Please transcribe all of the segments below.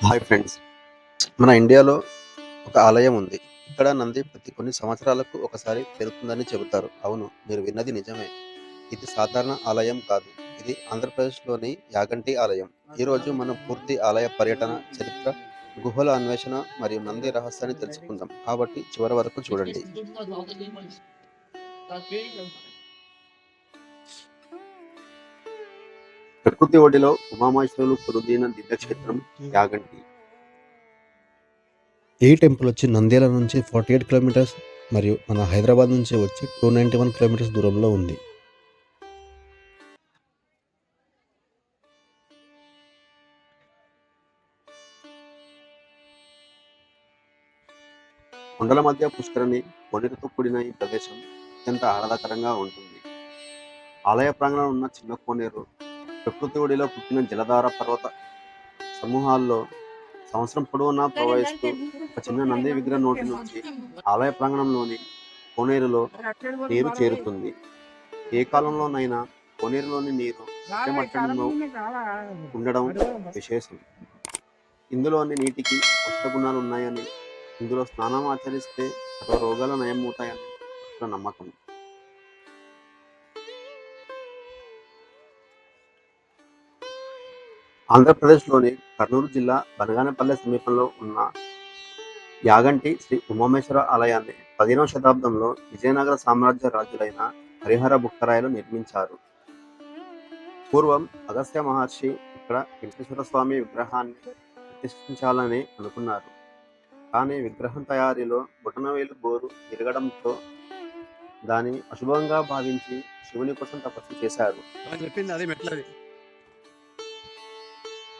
Hi friends. మన ఇండియాలో ఒక ఆలయం ఉంది. ఇక్కడ నంది ప్రతి కొన్ని సంవత్సరాలకు ఒకసారి పెరుగుతుందని చెబుతారు. అవును, మీరు విన్నది నిజమే. ఇది సాధారణ ఆలయం కాదు. ఇది ఆంధ్రప్రదేశ్‌లోని యాగంటి ఆలయం. ఈరోజు మనం పూర్తి ఆలయ పర్యటన, చరిత్ర, గుహల అన్వేషణ మరియు నంది రహస్యాన్ని తెలుసుకుందాం. కాబట్టి చివరి వరకు చూడండి. ప్రకృతి ఒడిలో ఉమామహేశ్వరులు కొలువుదీరిన దివ్యక్షేత్రం యాగంటి. ఈ టెంపుల్ వచ్చి నంద్యాల నుంచి 48 కిలోమీటర్స్ మరియు మన హైదరాబాద్ నుంచి వచ్చి 291 కిలోమీటర్స్ దూరంలో ఉంది. కొండల మధ్య పుష్కరిణి, కోనేరుతో కూడిన ఈ ప్రదేశం అత్యంత ఆహ్లాదకరంగా ఉంటుంది. ఆలయ ప్రాంగణంలో ఉన్న చిన్న కోనేరు, ప్రకృతి ఒడిలో పుట్టిన జలధార పర్వత సమూహాల్లో సంవత్సరం పొడవునా ప్రవహిస్తూ ఒక చిన్న నంది విగ్రహం నోటి నుంచి ఆలయ ప్రాంగణంలోని కోనేరులో నీరు చేరుతుంది. ఏ కాలంలోనైనా కోనేరులోని నీరు ఒకే మట్టంలో ఉండడం విశేషం. ఇందులోని నీటికి ఔషధ గుణాలు ఉన్నాయని, ఇందులో స్నానం ఆచరిస్తే సర్వ రోగాలు నయమవుతాయని భక్తుల నమ్మకం. ఆంధ్రప్రదేశ్లోని కర్నూలు జిల్లా బనగానపల్లె సమీపంలో ఉన్న యాగంటి శ్రీ ఉమామేశ్వర ఆలయాన్ని 15వ శతాబ్దంలో విజయనగర సామ్రాజ్య రాజులైన హరిహర బుక్కరాయలు నిర్మించారు. పూర్వం అగస్త్య మహర్షి ఇక్కడ వెంకటేశ్వర స్వామి విగ్రహాన్ని ప్రతిష్ఠించాలని అనుకున్నారు. కానీ విగ్రహం తయారీలో బొటనవేలు గోరు విరగడంతో దానిని అశుభంగా భావించి శివుని కోసం తపస్సు చేశారు.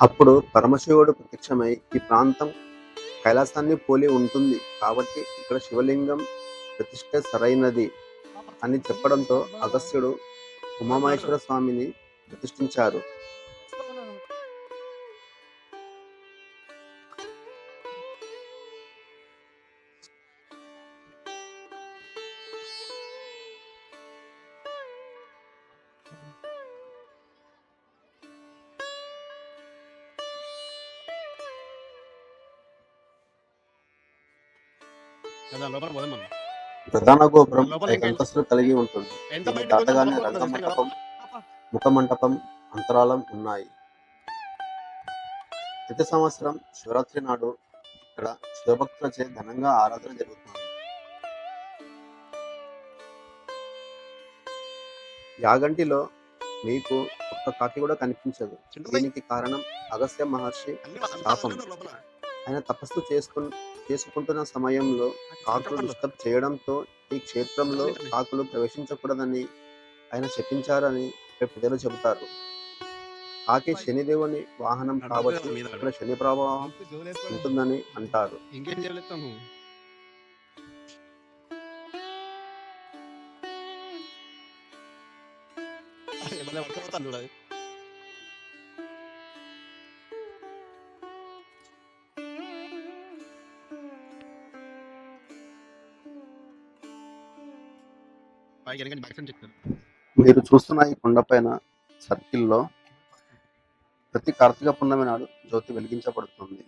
అప్పుడు పరమశివుడు ప్రత్యక్షమై ఈ ప్రాంతం కైలాసాన్ని పోలి ఉంటుంది కాబట్టి ఇక్కడ శివలింగం ప్రతిష్ఠ సరైనది అని చెప్పడంతో అగస్త్యుడు ఉమామహేశ్వర స్వామిని ప్రతిష్ఠించారు. ప్రధాన గోపురం 5 అంతస్తులు కలిగి ఉంటుంది. దీన్ని దాటగానే రంగమంటపం, ముఖమంటపం, అంతరాలం ఉన్నాయి. ప్రతి సంవత్సరం శివరాత్రి నాడు ఇక్కడ శివభక్తులచే ఘనంగా ఆరాధన జరుగుతుంది. యాగంటిలో మీకు ఒక్క కాకి కూడా కనిపించదు. దీనికి కారణం అగస్త్య మహర్షి శాపం. ఆయన తపస్సు చేసుకుంటున్న సమయంలో కాకులు డిస్టర్బ్ చేయడంతో ఈ క్షేత్రంలో కాకులు ప్రవేశించకూడదని ఆయన శపించారని ఇక్కడ ప్రజలు చెబుతారు. కాకి శనిదేవుని వాహనం కాబట్టి ఇక్కడ శని ప్రభావం ఉంటుందని అంటారు. మీరు చూస్తున్న ఈ కొండపైన సర్కిల్లో ప్రతి కార్తీక పున్నమి నాడు జ్యోతి వెలిగించబడుతుంది.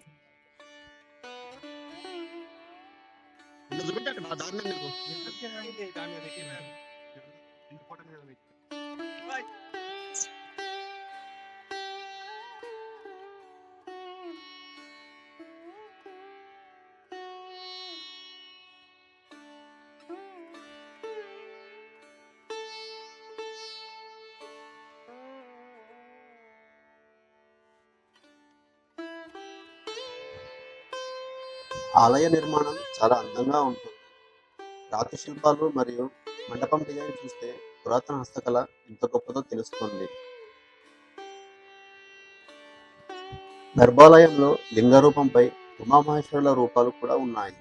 ఆలయ నిర్మాణం చాలా అందంగా ఉంటుంది. రాతి శిల్పాలు మరియు మండపం డిజైన్ చూస్తే పురాతన హస్తకళ ఎంత గొప్పదో తెలుస్తుంది. గర్భాలయంలో లింగ రూపంపై ఉమామహేశ్వరుల రూపాలు కూడా ఉన్నాయి.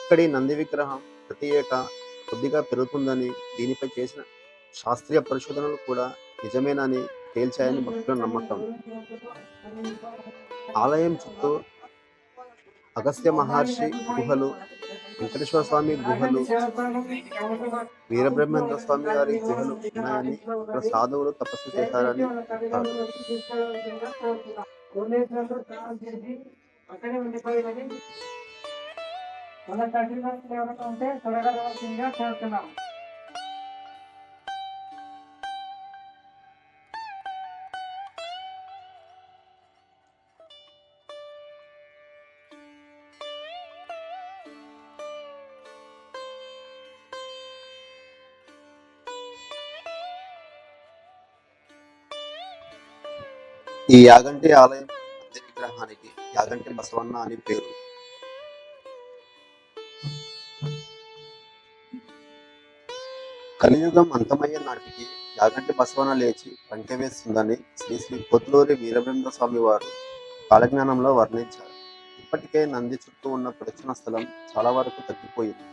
ఇక్కడి నంది విగ్రహం ప్రతి ఏటా కొద్దిగా పెరుగుతుందని, దీనిపై చేసిన శాస్త్రీయ పరిశోధనలు కూడా నిజమేనని తేల్చాయని భక్తుల నమ్మకం. ఆలయం చుట్టూ అగస్త్య మహర్షి గుహలు, వెంకటేశ్వర స్వామి గుహలు, వీరబ్రహ్మేంద్ర స్వామి గారి గుహలు ఉన్నాయని, ఇక్కడ సాధువులు తపస్సు చేశారని చెప్తారు. ఈ యాగంటి ఆలయం నంది విగ్రహానికి యాగంటి బసవన్న అని పేరు. కలియుగం అంతమయ్యే నాటికి యాగంటి బసవన్న లేచి పంచె వేస్తుందని శ్రీ శ్రీ కొతులూరి వీరబ్రహ్మేంద్ర స్వామి వారు కాలజ్ఞానంలో వర్ణించారు. ఇప్పటికే నంది చుట్టూ ఉన్న ప్రదక్షిణ స్థలం చాలా వరకు తగ్గిపోయింది.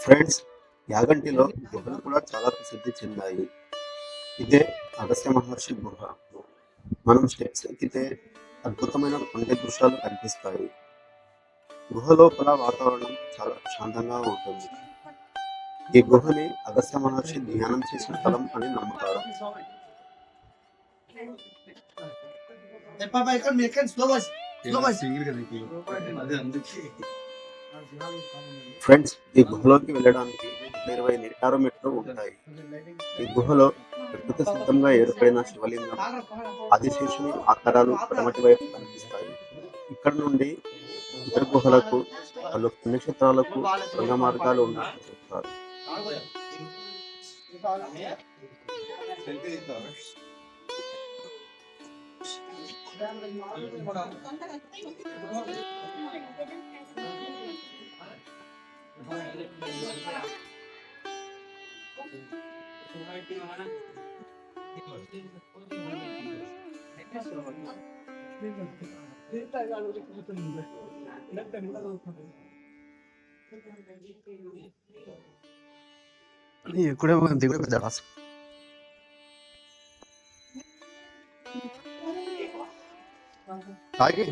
ఫ్రెండ్స్, యాగంటిలో గుహలు కూడా చాలా ప్రసిద్ధి చెందాయి. ఇదే అగస్త్య మహర్షి గుహ. మనం స్టెప్స్ ఎక్కితే అద్భుతమైన కొండ దృశ్యాలు కనిపిస్తాయి. గుహ లోపల వాతావరణం చాలా ప్రశాంతంగా ఉంటుంది. ఈ గుహని అగస్త్య మహర్షి ధ్యానం చేసిన స్థలం అని నమ్ముతారు. ఫ్రెండ్స్, ఈ గుహలోకి వెళ్ళడానికి 26 మెట్లు ఉంటాయి. ఈ గుహలో ప్రకృతి సిద్ధంగా ఏర్పడిన శివలింగం, ఆదిశేషుని ఆకారాలు పడమటి వైపు కనిపిస్తాయి. ఇక్కడ నుండి ఇతర గుహలకు, పలు పుణ్యక్షేత్రాలకు సొంత మార్గాలు ఉన్నట్టు చెప్తారు. ఇక్కడే పెద్ద రాసు. తాగి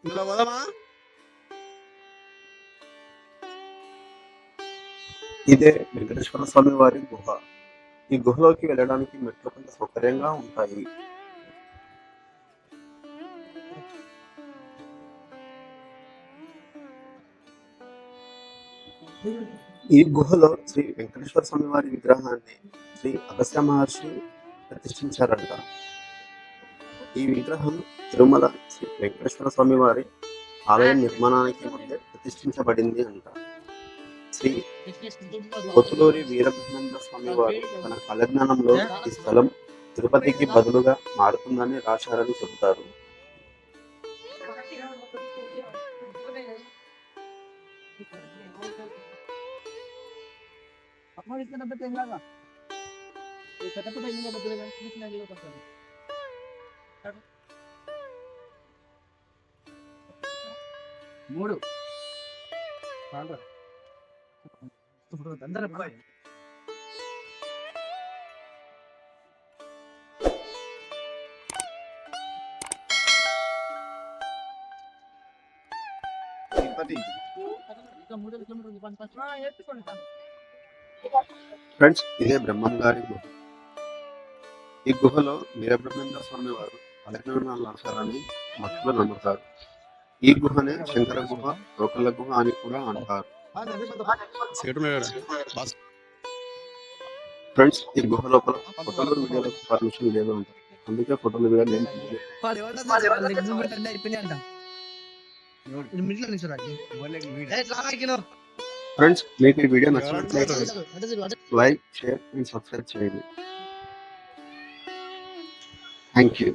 ఇందులో పోదామా? ఇదే వెంకటేశ్వర స్వామి వారి గుహ. ఈ గుహలోకి వెళ్ళడానికి మెట్లు కొంత సౌకర్యంగా ఉంటాయి. ఈ గుహలో శ్రీ వెంకటేశ్వర స్వామి వారి విగ్రహాన్ని శ్రీ అగస్త్య మహర్షి ప్రతిష్ఠించారంట. ఈ విగ్రహం తిరుమల శ్రీ వెంకటేశ్వర స్వామి వారి ఆలయం నిర్మాణానికి ముందే ప్రతిష్ఠించబడింది అంట. శ్రీ కొతులూరి వీరబ్రహ్మేంద్ర స్వామి వారు తన కాలజ్ఞానంలో ఈ స్థలం తిరుపతికి బదులుగా మారుతుందని రాశారని చెబుతారు. మూడు ఫ్రెండ్స్, ఇదే బ్రహ్మం గారి గుహ. ఈ గుహలో వీరబ్రహ్మేంద్ర స్వామి వారు అలజ్ఞానాలు రాశారని భక్తులు నమ్ముతారు. ఈ గుహనే శంకర గుహ, రోకళ్ళ గుహ అని కూడా అంటారు. ఫ్రెండ్స్, ఈ గుహ లోపల ఫోటోలు వీడియోలకు పర్మిషన్ లేదు అంటారు. అందుకే ఫోటోలు వీడియో నేను ఫ్రెండ్స్, మీకు ఈ వీడియో నచ్చినట్లయితే లైక్, షేర్ అండ్ సబ్స్క్రైబ్ చేయండి. Thank you.